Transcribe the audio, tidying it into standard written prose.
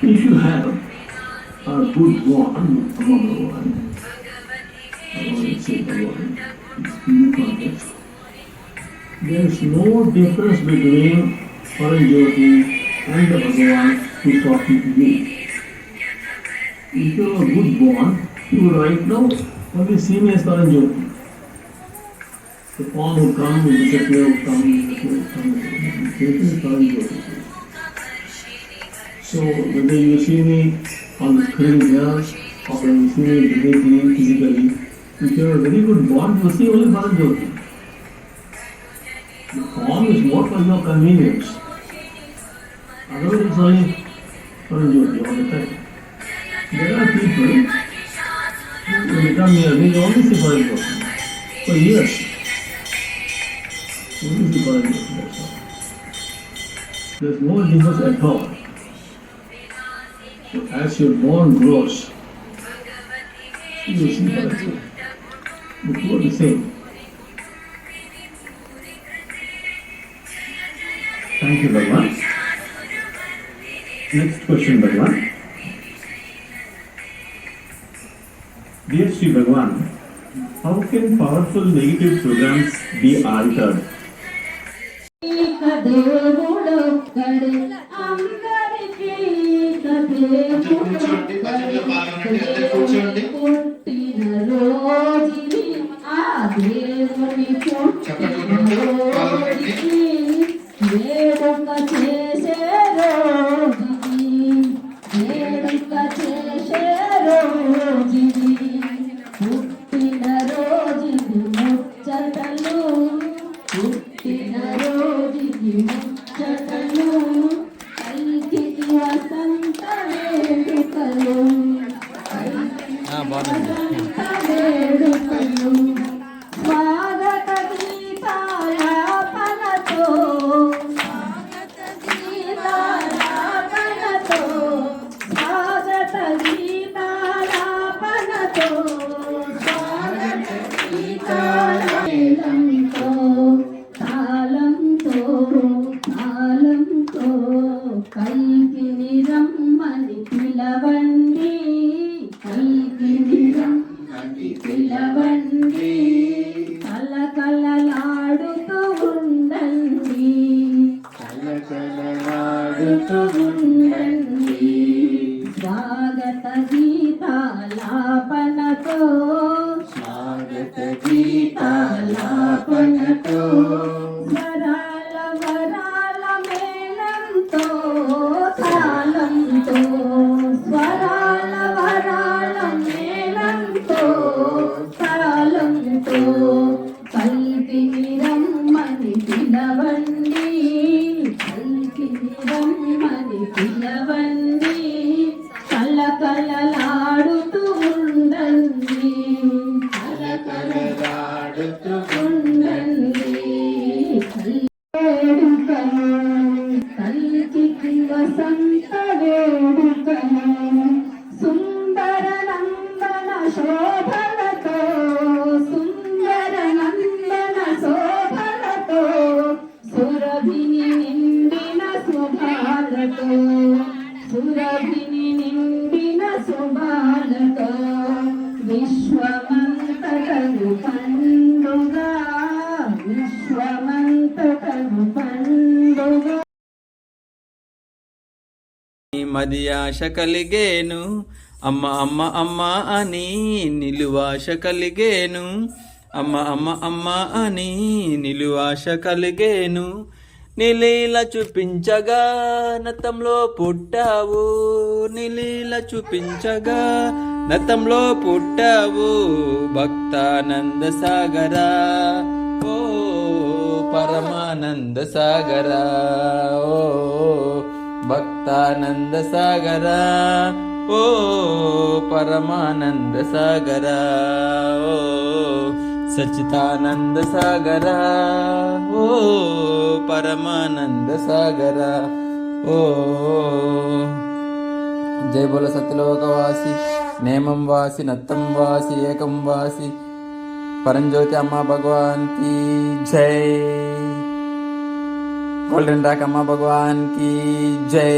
If you have a good one, let's say the one, in context, there is no difference between Paranjyoti and the Bhagavan who is talking to you. If you have a good bond, you would right now only see me as Paranjyoti. The form would come, the disappear would come, this is Paranjyoti. So whether you see me on the screen here or when you see me directly, physically, if you have a very good bond, you see only Paranjyoti. The form is more for your convenience. Otherwise it's only Paranjyoti all the time. There are people who will come here, they only see Paranjyoti for years. Only see Paranjyoti, that's all. There's no difference at all. So as your bond grows, you will see Paranjyoti. The two are the same. Thank you, Bhagwan. Next question, Bhagwan. Dear Sri Bhagwan, how can powerful negative programs be altered? స్వాగత గీతాలాపనతో వరాల వరాల మేళంతో తాళంతో స్వరాల వరాల మేళంతో తాళంతో పల్కిని రమ్మని పిలవండి పల్కిని రమ్మని పిలవండి కలకలలాడుతూ ఉండండి కలకలలాడుతూ ఉండండి వేడుకలు కలికి వసంత వేడుకలు సుందర నందన శోభలతో సుందర నందన శోభలతో సురభిని నిండిన శుభాలతో సురభిని నిండిన శుభాలతో విశ్వమంతటను పండుగ విశ్వమంతటను పండుగ మది ఆశ కలిగేను అమ్మ అమ్మ అమ్మ అని నిలువాశ కలిగేను అమ్మ అమ్మ అమ్మ అని నిలువాశ కలిగేను నీలీల చూపించగా నతంలో పుట్టావు నీలీల చూపించగా నతంలో పుట్టావు భక్తానంద సాగరా ఓ పరమానంద సాగరా ఓ భక్తానంద సాగరా ఓ పరమానంద సాగరా ఓ సచ్చిదానంద సాగరా ఓ పరమానంద సాగరా ఓ జై బోల సత్యలోకవాసి నేమం వాసి నత్తం వాసి ఏకం వాసి పరంజ్యోతి అమ్మ భగవాన్ की జై గోల్డెన్ రాక్ అమ్మ భగవాన్ की జై